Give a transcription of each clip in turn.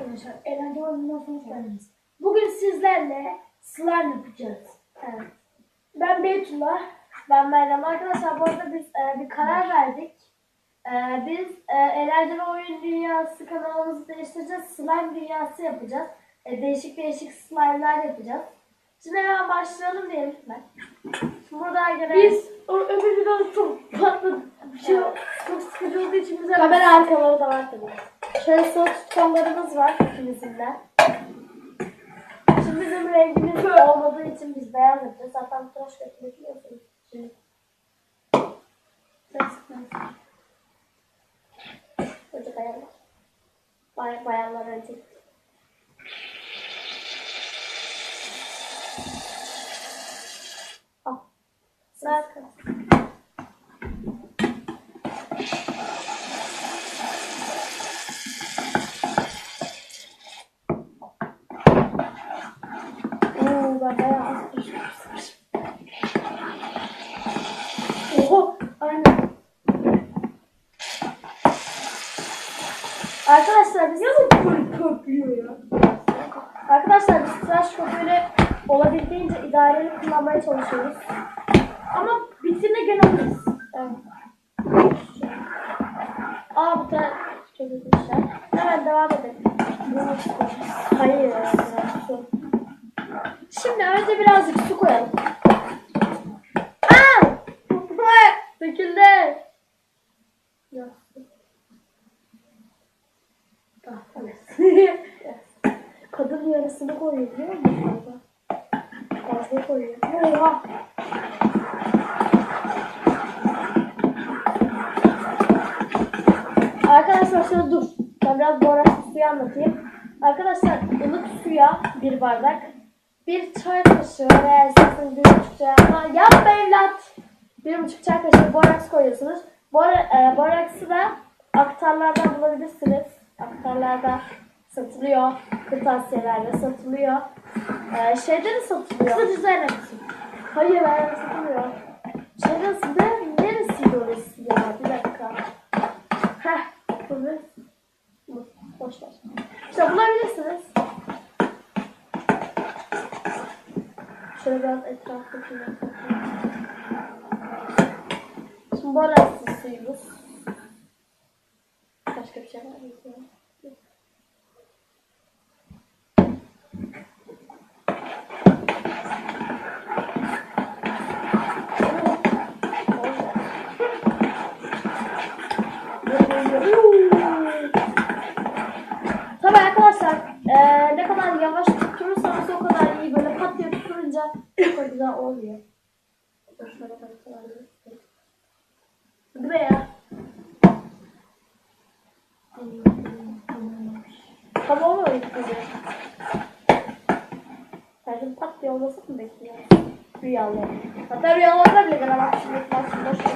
arkadaşlar, eğlence oyunundan hoş geldiniz. Bugün sizlerle slime yapacağız. Evet. Ben Beytullah. Ben Meryem. Arkadaşlar bu arada biz bir karar verdik. Biz eğlenceli oyun dünyası kanalımızı değiştireceğiz. Slime dünyası yapacağız. Değişik değişik slime'lar yapacağız. Şimdi hemen başlayalım diyelim ben. Şimdi burada gene... Biz öbür videoda çok patladı. Bir şey yok. Çok sıkıcı olduğu için bize... Kamera arkaları da var tabii. Şöyle sıvı tutkanlarımız var ikimizin de. Şimdi bizim rengimiz olmadığı için biz beyaz yapacağız. Zaten tıraş köpüğü biliyorsunuz. Şimdi. Çocuk ayarlar. Bayanlar önce. Al. Sıra. Ben bayağı az düşmüşüm. Oho! Aynen. Arkadaşlar biz Köpüyor ya. Arkadaşlar biz tıraş köpüğünü olabildiğince idareli kullanmaya çalışıyoruz. Ama bitirine gene alırız. Evet. Bu tane çok güzel. Hemen devam edelim. Hayır. Su. Şimdi önce birazcık su koyalım. Döküldü. Kadın yarısını koyuyor biliyor musun? Fazla koyuyor. Oha. Arkadaşlar şöyle dur. Ben biraz borakslı suyu anlatayım. Arkadaşlar ılık suya bir bardak, bir çay kaşığı veya isterseniz 1,5 çay kaşığı. Yapma evlat. 1,5 çay kaşığı boraks koyuyorsunuz. Boraksı da aktarlardan bulabilirsiniz. Aktarlarda satılıyor. Kırtasiyelerde satılıyor. Şeyde de satılıyor. Kısa düzenle misin? Hayır, satılmıyor. Neresi de? Neresiydi orası ya? Bir dakika. Boş ver. İşte bulabilirsiniz. Şöyle biraz etrafta yapalım. Şimdi boraksız suyumuz. Başka bir şey var mı? Tabii arkadaşlar ne kadar yavaş tutturursanız o kadar iyi, böyle pat diye tutturunca çok güzel oluyor. Değil mi ya? Tamam mı öyle gibi? Her gün pat diye olmasın mı bekliyor? Rüyalar. Hatta rüyalarda bile ben ama şimdi boş ver.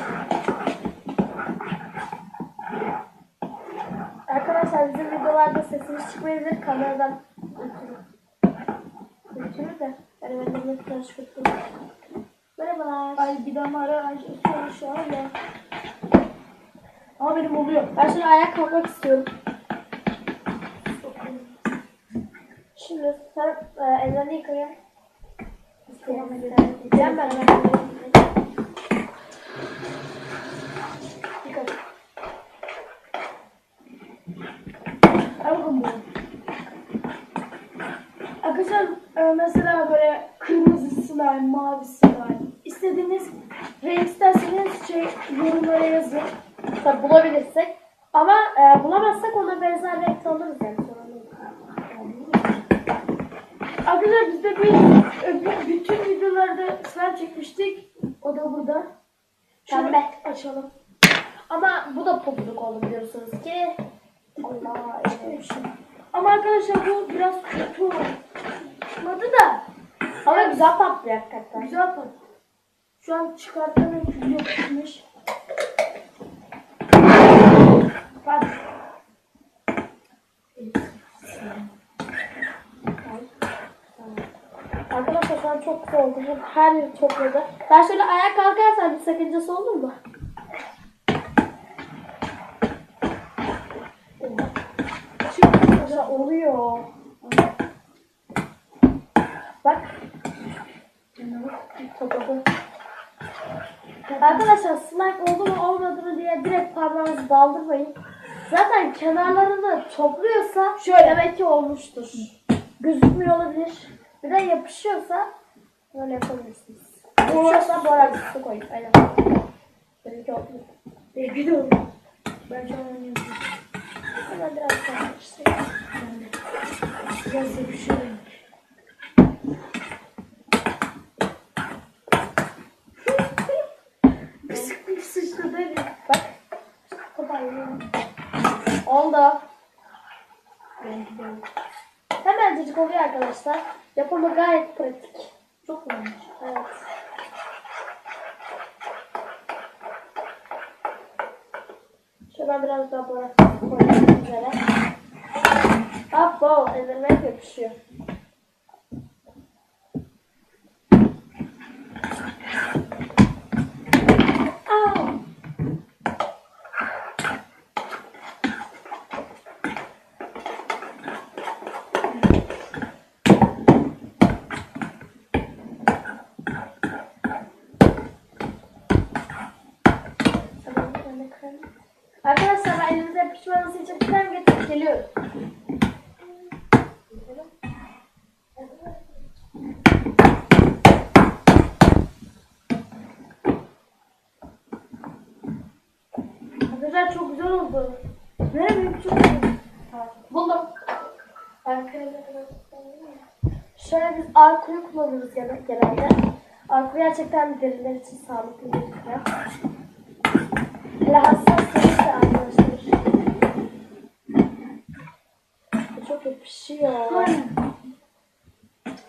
Arkadaşlar bizim videolarda sesimiz çıkmayabilir kameradan ötürü de. Yani ben de bir tıraş köpüğü. Merhabalar. Ay bir damara şöyle. Ama benim oluyor. Ben şimdi ayak kalkmak istiyorum. Şimdi sen ellerini yıkayın. Yıkayacağım ben hemen. Yıkayın. Arkadaşlar mesela böyle kırmızı slime, mavi slime. İstediğiniz renk isterseniz yorumlara yazın. Tabi bulabilirsek. Ama bulamazsak ona benzer renk alırız yani sonra. Arkadaşlar biz de bütün videolarda slime çekmiştik. O da burada. Pembe. Açalım. Ama bu da pofuduk oldu biliyorsunuz ki. Allah evet. Ama arkadaşlar bu biraz kötü olmadı da. Ama güzel patlıyor hakikaten. Güzel pat. Şu an çıkartamıyorum çünkü yapışmış. Pat. Arkadaşlar şu an çok soğudu. Her yer topladı. Ben şöyle ayağa kalkarsam bir sakıncası olur mu? oluyor. Bak. Topladı. Arkadaşlar slime oldu mu olmadı mı diye direkt parmağınızı daldırmayın. Zaten kenarlarını topluyorsa şöyle demek ki olmuştur. Gözükmüyor olabilir. Bir de yapışıyorsa böyle yapabilirsiniz. Yapışıyorsa boraks su koyun. Aynen. Benimki oldu. Belki de olur. Ben şu an oynuyorum. Hemen biraz daha yapıştırayım. Biraz yapışıyorum. Bir sıkıntı sıçradı hadi. Bak. Kapatıyorum. Oldu. Belki de olur. Hemencecik oluyor arkadaşlar. Yapımı gayet pratik. Çok varmış. Evet. Şuradan biraz daha borak koymak üzere. Abo, ellerime hep yapışıyor. Aa! Arkadaşlar ben elinize yapışmanız için krem getirip geliyorum. Arkadaşlar çok güzel oldu. Benim çok güzel. Buldum. Şöyle biz arkuyu kullanırız genelde. Arku gerçekten deriler için sağlıklı bir krem. Hele hassaslarız da arkadaşlar. Bu çok yapışıyor. Aynen.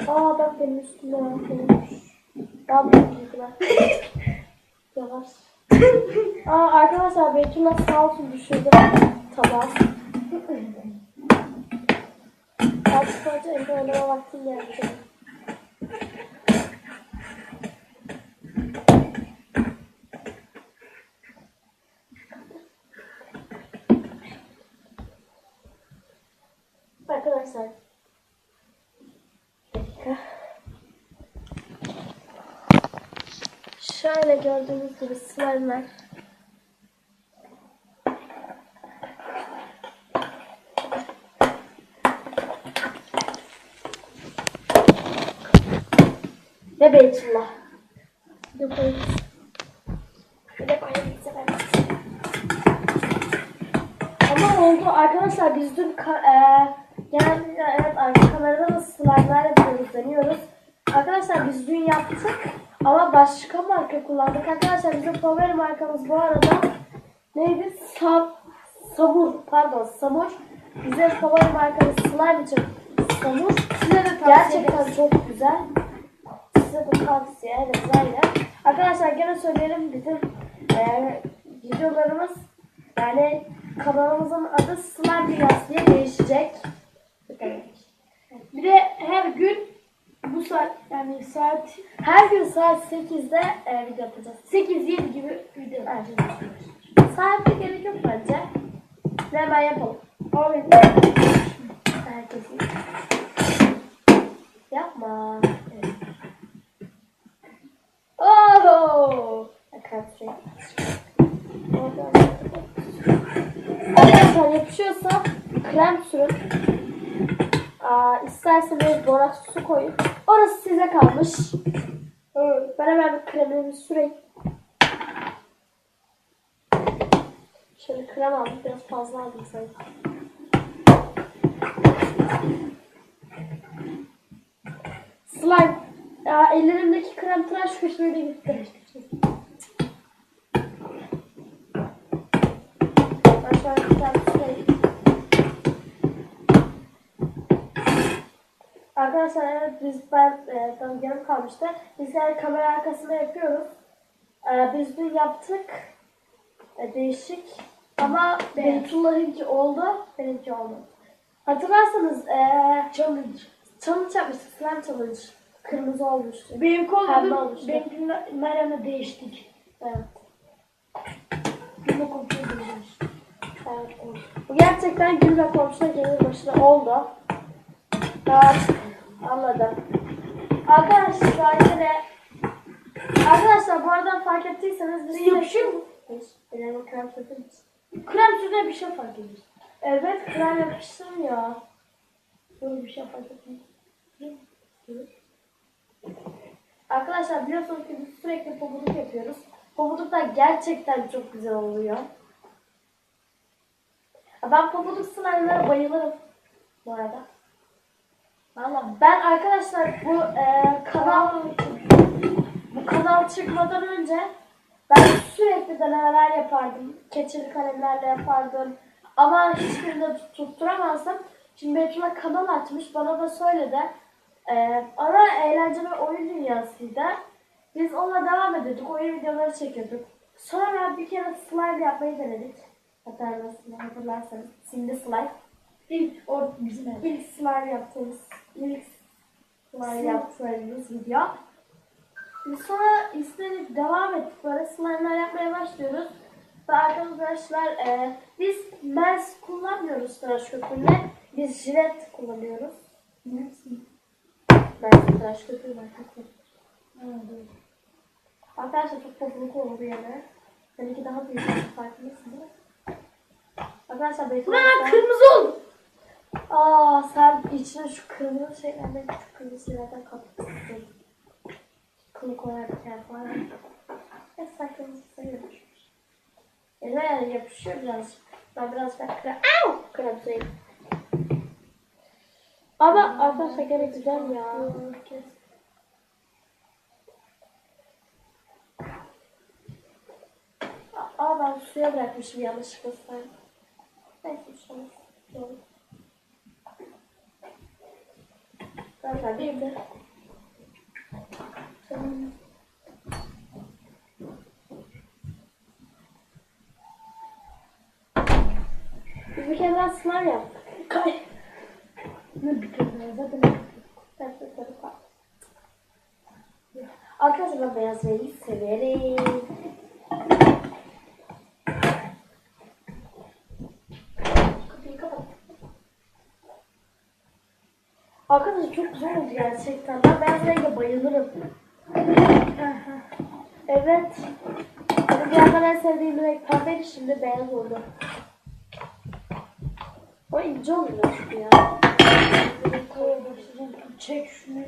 Aa bak benim üstümde olmuş. Daha büyükler. Yavaş. Aa arkadaşlar Beytullah sağ olsun düşürdü tabağı. Artık sadece evde oynama vaktim geldi. Arkadaşlar. Bir dakika. Şöyle gördüğünüz gibi slime'lar. Ve Beytullah. Bir de koyayım. Bir de koyayım. Ama oldu arkadaşlar biz dün genelde evet arka kamerada da slime'larla deniyoruz. Arkadaşlar biz dün yaptık ama başka marka kullandık. Arkadaşlar bizim favori markamız bu arada neydi? Samur. Bizim favori markamız slime için Samur. Size de tavsiye Gerçekten ederiz. çok güzel. Size de tavsiye ederiz aynen. Arkadaşlar gene söyleyelim bizim videolarımız yani kanalımızın adı Slime Dünyası diye değişecek. Bir de her gün bu saat yani saat Her gün saat 8'de video yapacağız. 8-7 gibi video Evet. Saatli gerek yok bence. Ve hemen yapalım. Abi Herkesin. Yapma. Evet. Oh! Arkadaşlar yapışıyorsa krem sürün. İsterseniz boraks su koyun. Orası size kalmış. Ben hemen bir kremimi süreyim. Şöyle krem aldım. Biraz fazla aldım sanki. Slime. Ellerimdeki krem tıraş köşeleri gitti. Ben şöyle bir tane süreyim. Arkadaşlar evet tabii yarım kalmıştı. Biz yani kamera arkasında yapıyoruz. Biz dün yaptık. Değişik. Ama Beytullah'ınki oldu. Benimki olmadı. Hatırlarsanız challenge yapmıştık. Slime challenge. Kırmızı olmuştu. benim Pembe kolum olmuştu. benimki Meryem'le değiştik. Evet. Bunu kontrol ediyoruz. Evet, evet. Bu gerçekten gül ve komşuna gelir başına oldu. Evet, anladım. Arkadaşlar yine arkadaşlar bu arada fark ettiyseniz biz Yapışıyor mu? Benim krem sürdüm. Krem sürüne bir şey fark ediyor. Evet, krem yapıştırmıyor. Böyle bir şey fark etmiyor. Arkadaşlar biliyorsunuz ki biz sürekli pabuduk yapıyoruz. Pabuduklar gerçekten çok güzel oluyor. Ben pabuduk slime'lara bayılırım bu arada. Valla ben arkadaşlar bu kanal çıkmadan önce ben sürekli denemeler yapardım. Keçeli kalemlerle yapardım. Ama hiçbirinde tutturamazdım. Şimdi Betül'e kanal açmış. Bana da söyledi. Ara eğlence ve oyun dünyasıydı. Biz onunla devam ediyorduk. Oyun videoları çekiyorduk. Sonra bir kere slime yapmayı denedik. Hatırlarsanız. Şimdi slime. İlk bizim ev. İlk slime yaptığımız video. Biz sonra istedik devam ettik. Böyle slime'lar yapmaya başlıyoruz. Ve arkadaşlar biz mers kullanmıyoruz tıraş köpüğüne. Biz jilet kullanıyoruz. Mers tıraş köpüğü var. Arkadaşlar çok popüler oldu yani. Seninki daha büyük. Farkındasın değil mi? Arkadaşlar Bu ne lan, kırmızı oldu. Sen içine şu kırmızı şeylerden, küçük kırmızı şeylerden katmışsın. Kılı koyarken falan. Sen kırmızı sayılır. Yani yapışıyor birazcık. Ben biraz daha krem süreyim. Ama arkadaşlar gene güzel ya. Ben suya bırakmışım yanlışlıkla slime. Neyse şu an. Zaten değil de. Biz bir kere daha slime yaptık. Ne bir kere zaten. Arkadaşlar ben beyaz rengi severim. Kapıyı kapat. Arkadaşlar çok güzel oldu gerçekten. Ben beyaz renge bayılırım. Evet. Benim bir yandan en sevdiğim renk pembeydi, şimdi beyaz oldu. O ince oluyor ya. Çek şunu.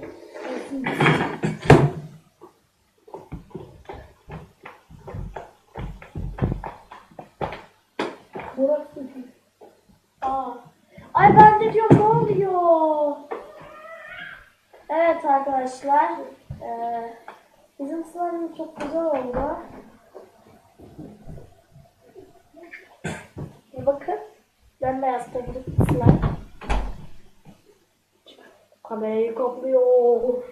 Ay ben de diyorum ne oluyor? Evet arkadaşlar. Bizim slime'ımız çok güzel oldu. Bakın. Bembeyaz pabuduk slime. Kamerayı kaplıyor.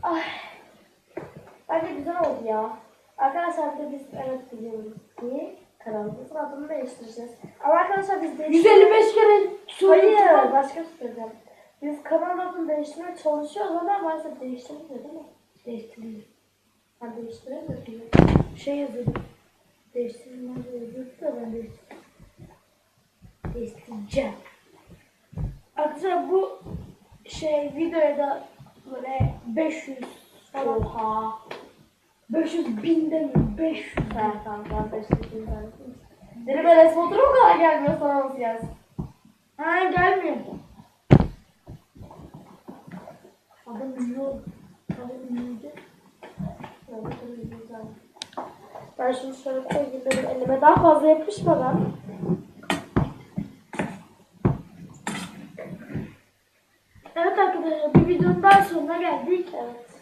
Ay. Bence güzel oldu ya. Arkadaşlar bir de biz biliyoruz ki kanalımızın adını değiştireceğiz. Ama arkadaşlar biz 155 kere Hayır, başka bir şey söyleyeceğim. Biz kanal adını değiştirmeye çalışıyoruz ama maalesef değiştirmiyor değil mi? değiştireyim. Ben değiştiremiyorum. Şey yazıyordum. Değiştirmem yazıyordu da ben değiştireceğim. Arkadaşlar bu videoya da böyle 500 falan. Oha. 500 bin demiyorum. 500. Tamam ben 500 bin tane. Benim Enes Batur'a o kadar gelmiyor, sana nasıl gelsin? Ha gelmiyor. Adam ünlü. Adam ünlüydü. Ben şimdi şöyle koyayım, benim elime daha fazla yapışmadan. Evet arkadaşlar, bir videonun daha sonuna geldik. Evet.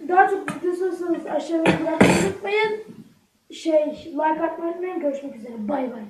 Daha çok video istiyorsanız aşağıya bırakmayı unutmayın. Like atmayı unutmayın. Görüşmek üzere. Bay bay.